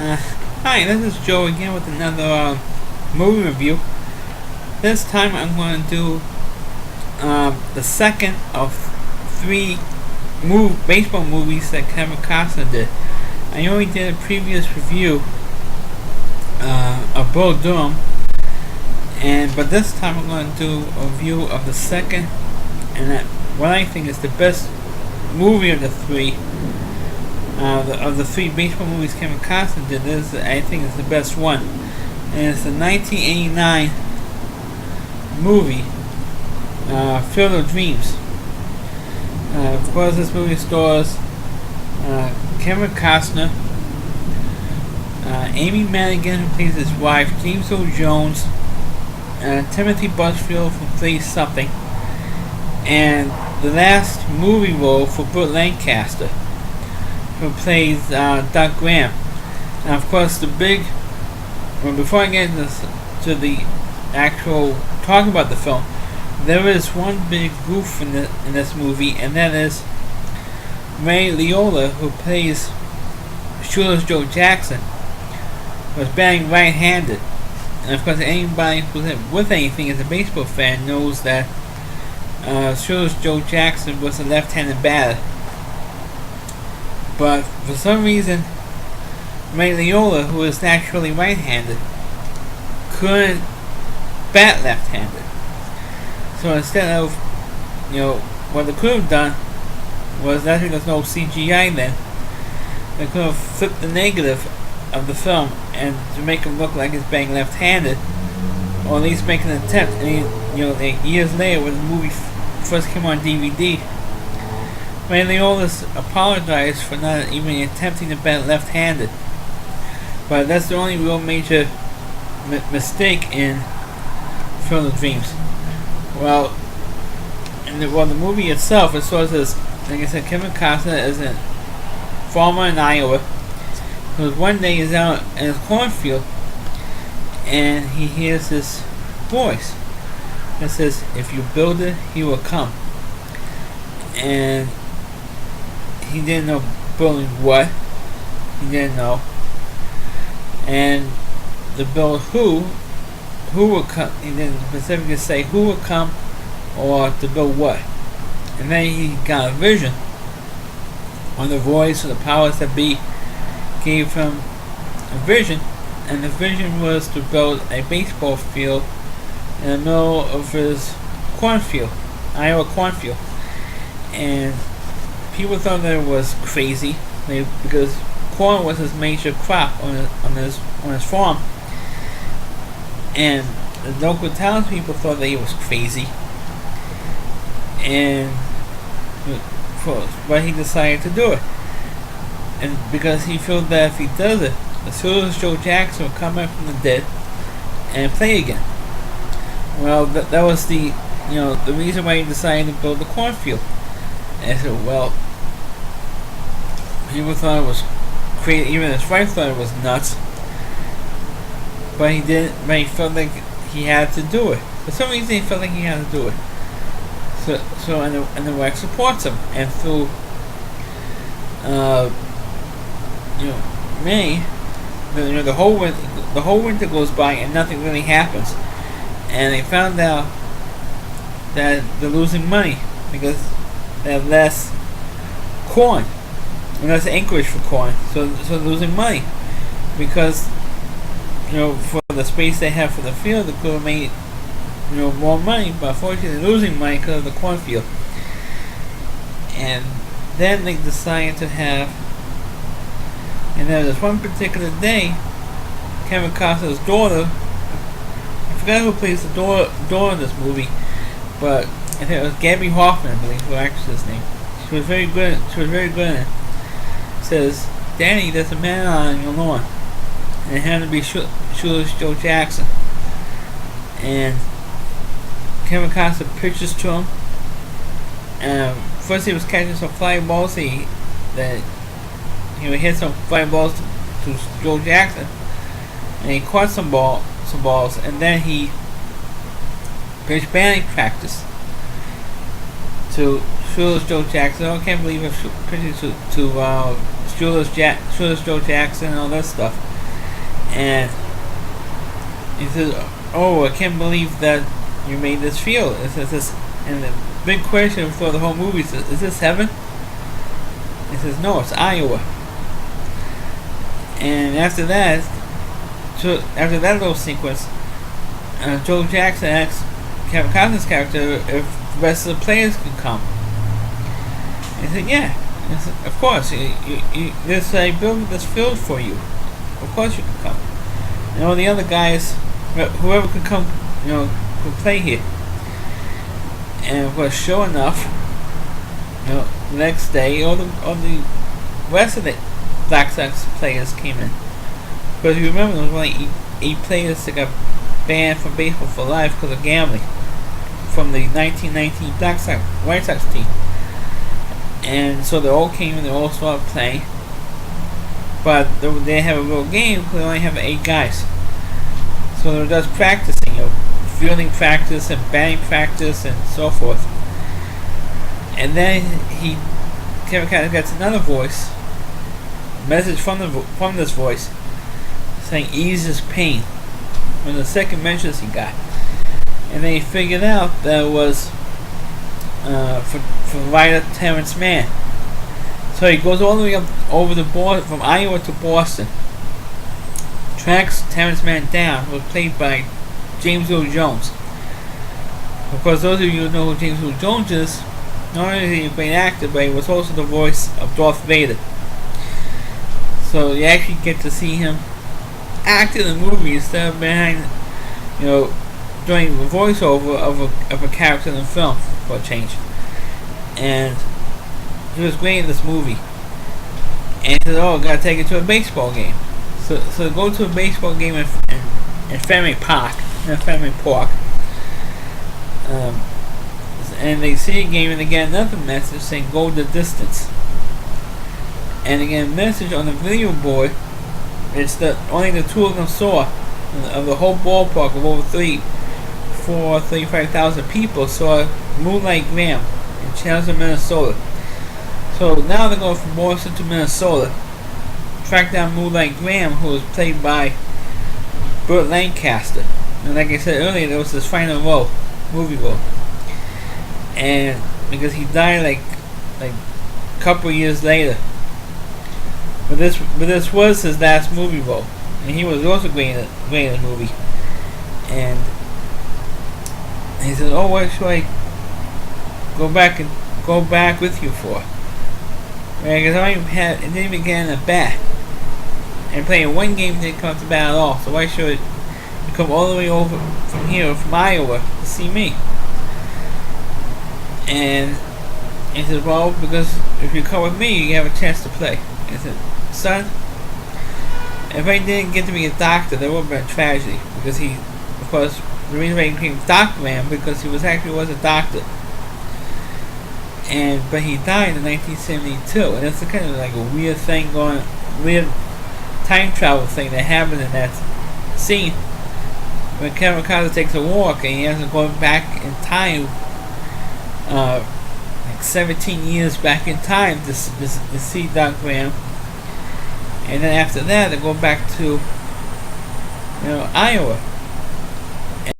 Hi, this is Joe again with another movie review. This time I'm going to do the second of three baseball movies that Kevin Costner did. I already did a previous review of Bull Durham, but this time I'm going to do a review of the second, and what I think is the best movie of the three. Of the three baseball movies Kevin Costner did, I think is the best one, and it's the 1989 movie Field of Dreams. Of course, this movie stars Kevin Costner, Amy Madigan, who plays his wife, James Earl Jones, Timothy Busfield, who plays something, and the last movie role for Burt Lancaster, who plays Doc Graham. Now, of course, before I get to the actual talk about the film, there is one big goof in this movie, and that is Ray Liotta, who plays Shoeless Joe Jackson, was batting right-handed. And of course, anybody who's with anything as a baseball fan knows that Shoeless Joe Jackson was a left-handed batter. But for some reason, Ray Liotta, who is naturally right-handed, couldn't bat left-handed. So instead of, what they could have done was, actually there's no CGI then, they could have flipped the negative of the film and to make him look like he's batting left-handed, or at least make an attempt. And years later, when the movie first came on DVD, Ray Liotta apologized for not even attempting to bat left-handed. But that's the only real major mistake in Field of Dreams. Well, the movie itself, it sort of, like I said, Kevin Costner is a farmer in Iowa who one day is out in his cornfield and he hears this voice that says, "If you build it, he will come." And he didn't know building what. He didn't know. And to build who will come. He didn't specifically say who will come or to build what. And then he got a vision on the voice or the powers that be gave him a vision. And the vision was to build a baseball field in the middle of his cornfield, Iowa cornfield. And people thought that it was crazy because corn was his major crop on his farm, and the local townspeople thought that he was crazy. But he decided to do it, and because he felt that if he does it, as soon as Joe Jackson will come back from the dead and play again. Well, that was the reason why he decided to build the cornfield. And I said, well, people thought it was crazy. Even his wife thought it was nuts. But he didn't. But he felt like he had to do it. For some reason, he felt like he had to do it. And the wife supports him. And through, May, the whole winter goes by and nothing really happens. And they found out that they're losing money because they have less corn, and less acreage for corn, so losing money because for the space they have for the field, they could have made more money, but unfortunately they're losing money because of the cornfield. And then they decided to have, and then there's one particular day, Kevin Costner's daughter, I forgot who plays the daughter in this movie, but I think it was Gabby Hoffman, I believe, her actress's name. She was very good in it. Says, "Danny, there's a man on your lawn," and it had to be Shoeless Joe Jackson. And Kevin Costner pitches to him. And first he was catching some fly balls. He would hit some fly balls to Joe Jackson, and he caught some balls, and then he pitched batting practice to Shoeless Joe Jackson. I can't believe I'm pitching to Shoeless Joe Jackson, and all that stuff. And he says, "Oh, I can't believe that you made this field." It says this, and the big question for the whole movie is this heaven? He says, "No, it's Iowa." And after that little sequence, Joe Jackson asks Kevin Costner's character if the rest of the players can come. And he said, "Yeah, of course. I built this field for you. Of course you can come. And all the other guys, whoever could come, could play here." And of course, sure enough, the next day, all the rest of the Black Sox players came in. Because you remember, there was only eight players that got banned from baseball for life because of gambling from the 1919 White Sox team. And so they all came and they all started playing. But they didn't have a real game because they only have 8 guys. So they were just practicing, fielding practice and batting practice and so forth. And then Kevin Costner gets another voice, a message from this voice, saying ease his pain. When the second message he got, and then he figured out that it was for writer Terrence Mann. So he goes all the way up over from Iowa to Boston, tracks Terrence Mann down, who was played by James Earl Jones. Of course, those of you who know who James Earl Jones is, not only is he a great actor, but he was also the voice of Darth Vader. So you actually get to see him act in the movie instead of behind, doing the voiceover of a character in the film for a change. And he was great in this movie. And he said, "Oh, I gotta take it to a baseball game." So they go to a baseball game in Fenway Park, and they see a game, and they get another message saying "Go the distance." And again, message on the video board. It's that only the two of them saw of the whole ballpark of over 35,000 people saw Moonlight Graham in Chandler, Minnesota. So now they're going from Boston to Minnesota, track down Moonlight Graham, who was played by Burt Lancaster. And like I said earlier, there was this final movie role. And because he died like a couple years later. But this was his last movie role, and he was also great in the movie. And he said, "Oh, what should I go back with you for?" Because I didn't even get in a bat, and playing one game didn't come to bat at all. So why should you come all the way over from Iowa to see me? And he said, "Well, because if you come with me, you have a chance to play." I said, "Son, if I didn't get to be a doctor, that would have been a tragedy." Because the reason why he became Dr. Man, because he was a doctor. But he died in 1972, and it's kind of like a weird time travel thing that happened in that scene when Kevin Costner takes a walk and he ends up going back in time, like 17 years back in time to see Dr. Graham. And then after that, they go back to, Iowa.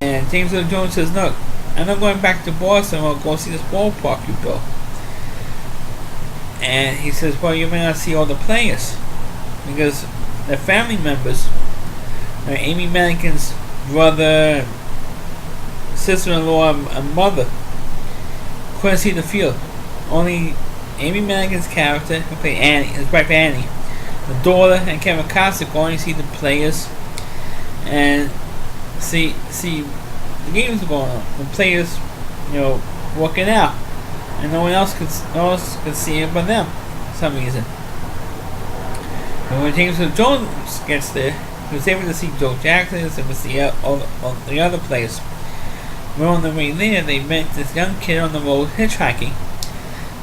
And James Earl Jones says, "No, I'm not going back to Boston. I'll go see this ballpark you built." And he says, "Well, you may not see all the players because the family members, Amy Madigan's brother, sister-in-law, and mother, couldn't see the field. Only Amy Madigan's character, who played Annie, his wife Annie, the daughter, and Kevin Costner could only see the players and see the games going on. The players, working out, and no one else could see it but them for some reason. And when James Earl Jones gets there, he was able to see Joe Jackson and to see all the other players. Well, on the way there, they met this young kid on the road hitchhiking,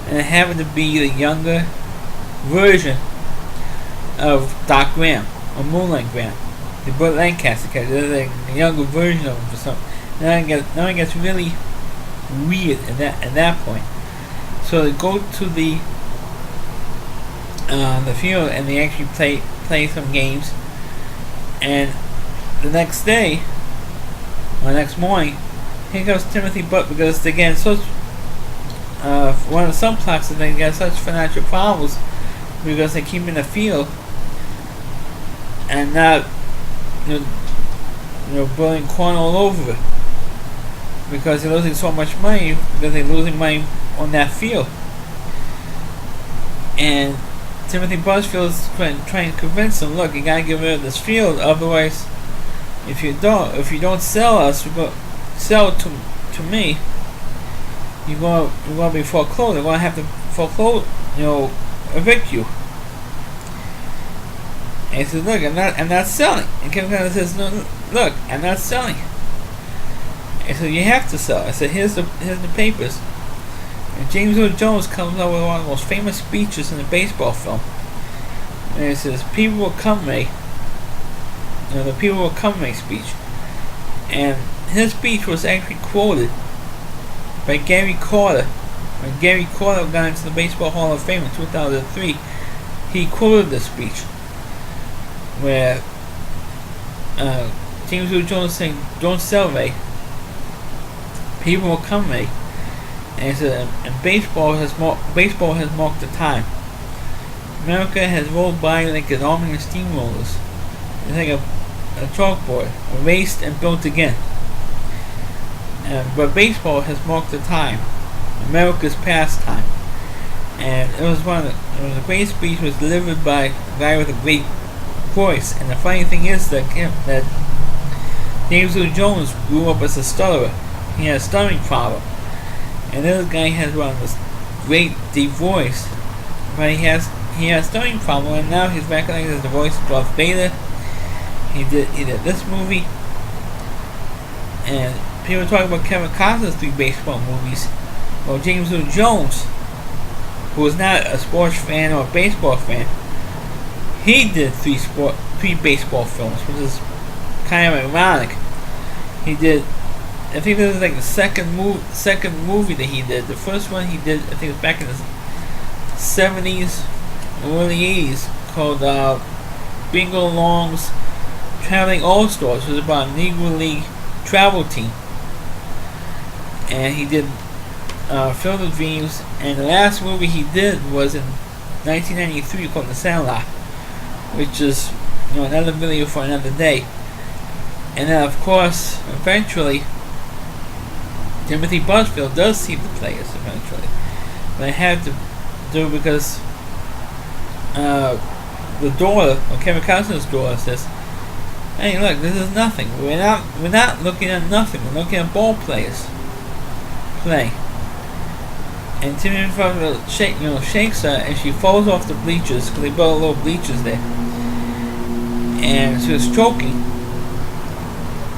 and it happened to be the younger version of Doc Graham, or Moonlight Graham, the Burt Lancaster character. They're like a younger version of him or something. Now it gets really weird at that point. So they go to the the field, and they actually play some games. And the next day, or next morning, here comes Timothy Butt, because they get such one of the subplots is they get such financial problems because they keep in the field and not blowing corn all over it, because they're losing so much money because they're losing money on that field. And Timothy Busfield is trying to convince them, look, you gotta get rid of this field, otherwise, if you don't sell us, sell to me, you're gonna be foreclosed. They're gonna have to foreclose, evict you. And he says, look, I'm not selling. And Kevin Costner says, no, look, I'm not selling. And so you have to sell. I said, here's the papers. And James Earl Jones comes up with one of the most famous speeches in the baseball film. And it says, people will come May. The people will come May speech. And his speech was actually quoted by Gary Carter. When Gary Carter got into the Baseball Hall of Fame in 2003, he quoted this speech where James Earl Jones saying, don't sell May. People will come May. And he said, and baseball has marked the time. America has rolled by like an army of steamrollers. It's like a chalkboard, erased and built again. But baseball has marked the time, America's pastime. And it was a great speech. It was delivered by a guy with a great voice. And the funny thing is that James Earl Jones grew up as a stutterer. He had a stuttering problem. And this guy has one of this great deep voice, but he has a stuttering problem, and now he's recognized as the voice of Darth Vader. He did this movie, and people talk about Kevin Costner's 3 baseball movies. Well, James Earl Jones, who was not a sports fan or a baseball fan, he did 3 baseball films, which is kind of ironic. He did. I think this was like the second movie that he did. The first one he did, I think it was back in the 70s, early 80s, called Bingo Long's Traveling All-Stars. It was about a Negro League travel team. And he did Field of Dreams. And the last movie he did was in 1993 called The Sandlot, which is another video for another day. And then, of course, eventually, Timothy Busfield does see the players eventually, but I had to do it because the daughter, or Kevin Costner's daughter, says, "Hey, look, this is nothing. We're not looking at nothing. We're looking at ball players play." And Timothy Busfield shakes her, and she falls off the bleachers because they built little bleachers there, and she was choking.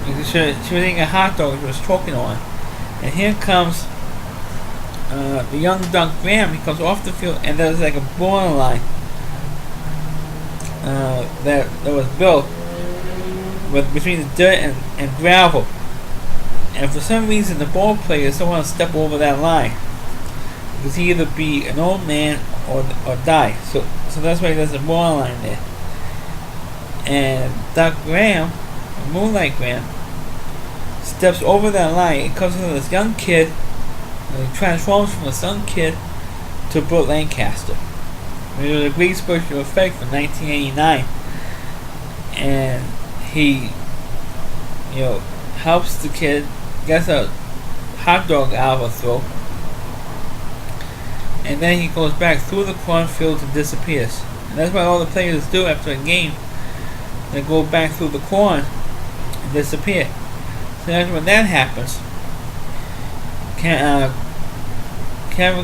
She was eating a hot dog. She was choking on it. And here comes the young Doug Graham. He comes off the field, and there's like a borderline that was built between the dirt and gravel. And for some reason, the ball players don't want to step over that line, because he either be an old man or die. So that's why there's a borderline there. And Doug Graham, Moonlight Graham, steps over that line. It comes from this young kid, and he transforms from this young kid to Burt Lancaster. It was a great special effect from 1989, and he, helps the kid, gets a hot dog out of her throat, and then he goes back through the cornfield and disappears. And that's what all the players do after a game. They go back through the corn and disappear. So when that happens, Kevin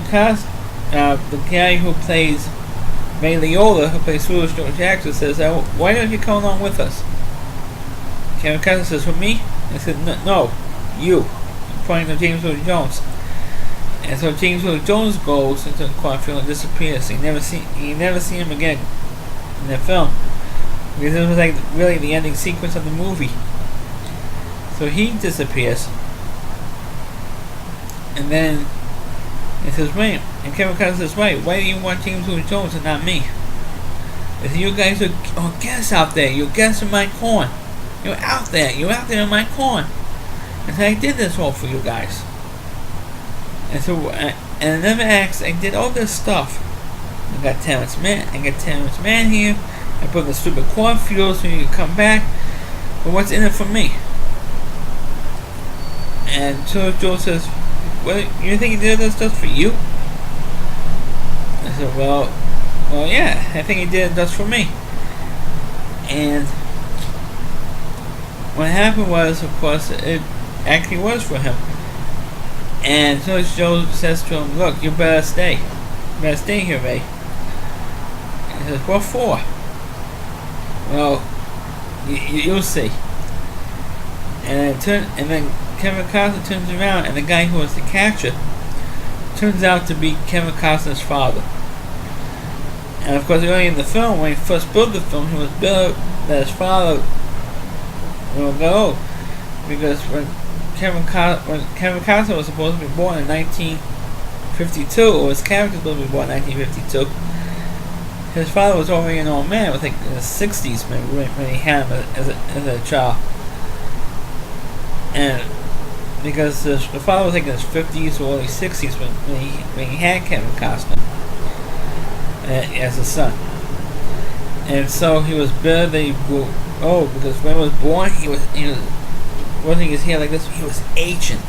Costner, the guy who plays Ray Liotta, who plays Swedish Joe Jackson, says, "Why don't you come along with us?" Kevin Costner says, "For me?" I said, "No, you." Pointing to James Earl Jones. And so James Earl Jones goes into the cornfield and disappears. You never see him again in the film, because it was like really the ending sequence of the movie. So he disappears, and then it says, "Wait," and Kevin Costner says, "Wait, why do you want James Earl Jones and not me?" I said, you guys are guests out there. You're guests in my corn. You're out there. You're out there in my corn. I said, I did this all for you guys. And so, and I never asked. I did all this stuff. I got Terrence Mann here. I put the stupid cornfield so you can come back. But what's in it for me? And so Joe says, well, you think he did this just for you? I said, well, yeah, I think he did it just for me. And what happened was, of course, it actually was for him. And so Joe says to him, look, you better stay. You better stay here, Ray. And he says, what for? Well, you'll see. And then Kevin Costner turns around, and the guy who was the catcher turns out to be Kevin Costner's father. And of course, early in the film, when he first built the film, he was built that his father will go, because when Kevin Costner was supposed to be born in 1952, or his character was supposed to be born in 1952, his father was already an old man. It was like in his 60s when he had him as a child. And because the father was like in his 50s or early 60s when he had Kevin Costner as a son. And so he was better than he grew old, because when he was born, he wasn't his hair like this. He was ancient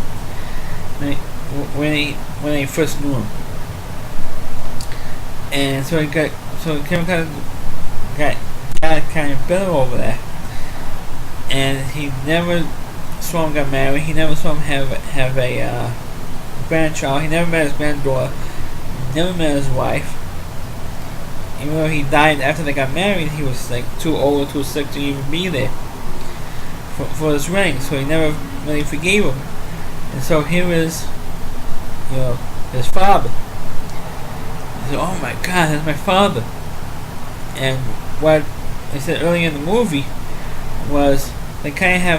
when he first knew him. And so Kevin Costner got kind of better over that. And he never saw him get married. He never saw him have a grandchild. He never met his granddaughter. He never met his wife. Even though he died after they got married, he was like too old or too sick to even be there for his ring. So he never really forgave him. And so here is, his father. He said, "Oh my God, that's my father." And what I said earlier in the movie was they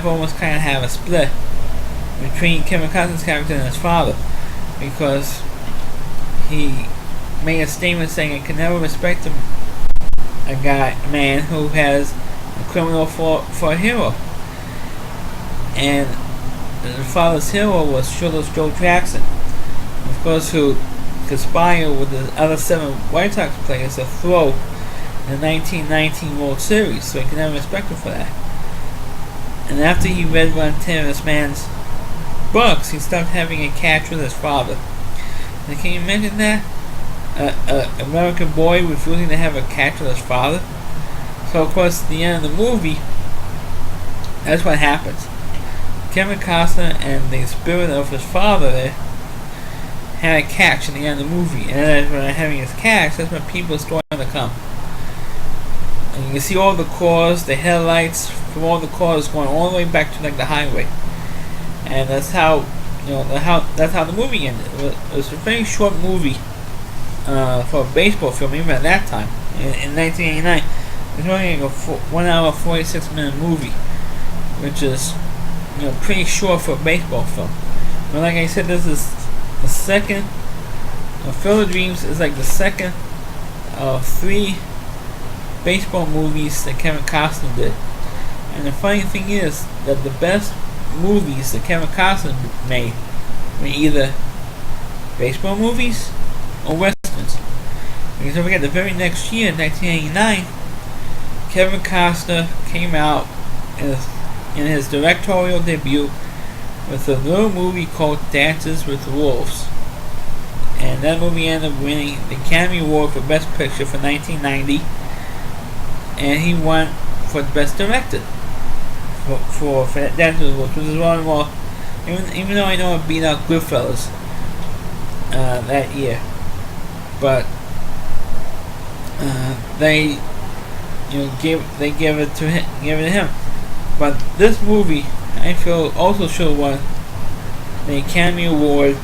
almost have a split between Kevin Costner's character and his father, because he made a statement saying, "I can never respect a man who has a criminal for a hero." And the father's hero was Shirtless Joe Jackson, of course, who conspired with the other 7 White Sox players to throw in the 1919 World Series, so he can never respect him for that. And after he read one of Terrence Mann's books, he stopped having a catch with his father. And can you imagine that? An American boy refusing to have a catch with his father? So of course, at the end of the movie, that's what happens. Kevin Costner and the spirit of his father there had a catch in the end of the movie. And then when they're having his catch, that's when people starting to come. And you can see all the cars, the headlights from all the cars going all the way back to like the highway. And that's how the movie ended. It was a very short movie for a baseball film, even at that time in 1989. It was only like a 1 hour 46-minute movie, which is pretty short for a baseball film. But like I said, this is the second. Field of Dreams is like the second of 3 baseball movies that Kevin Costner did. And the funny thing is that the best movies that Kevin Costner made were either baseball movies or westerns. Because don't forget, the very next year, 1989, Kevin Costner came out in his directorial debut with a little movie called Dances with Wolves. And that movie ended up winning the Academy Award for Best Picture for 1990. And he won for Best Director for Dances with Wolves, which is one more, even though I know it beat out Goodfellas that year. But they gave it to him. But this movie, I feel, also should have won the Academy Award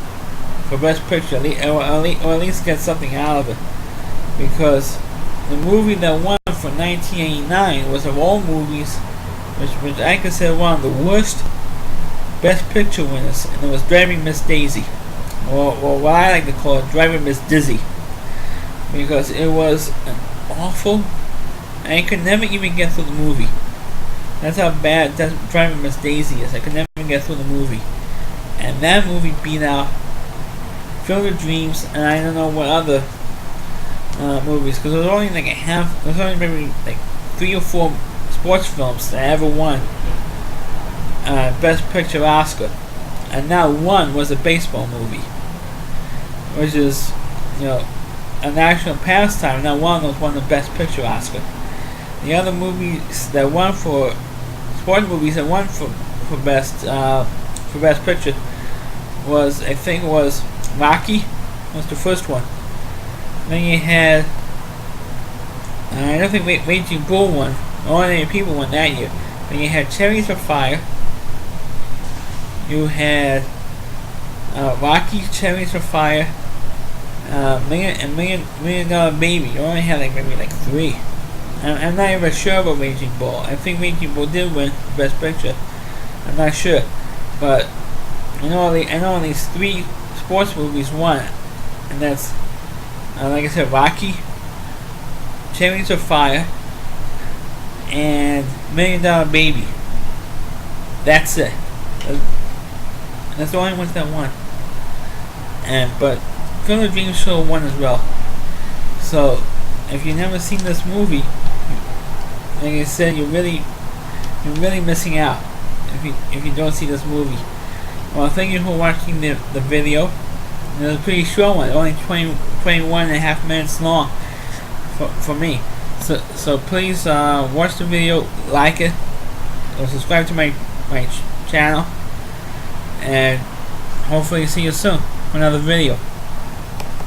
for Best Picture, or at least get something out of it, because the movie that won for 1989 was, of all movies, which I consider one of the worst Best Picture winners, and it was Driving Miss Daisy, or what I like to call it, Driving Miss Dizzy, because it was an awful, I could never even get through the movie. That's how bad Driving Miss Daisy is. I could never even get through the movie. And that movie beat out Field of Dreams, and I don't know what other movies, because there was only like there was only maybe like 3 or 4 sports films that ever won Best Picture Oscar, and now one was a baseball movie, which is, a national pastime. Now one of those won the Best Picture Oscar. The other movies that won for sport movies that won for best picture was, I think it was Rocky was the first one. Then you had I don't think Raging Bull won. Ordinary People won that year. Then you had Cherries of Fire. You had Rocky, Cherries of Fire, Million Dollar Baby. You only had maybe 3. I'm not even sure about Raging Bull. I think Raging Bull did win Best Picture. I'm not sure, but I know at least 3 sports movies won, and that's like I said, Rocky, Cherries of Fire, and Million Dollar Baby. That's it. That's the only ones that won. But Field of Dreams show won as well. So if you've never seen this movie, like I said, you're really missing out if you don't see this movie. Well, thank you for watching the video. It was a pretty short one, only 21 and a half minutes long for me. So please watch the video, like it, or subscribe to my channel, and hopefully see you soon for another video.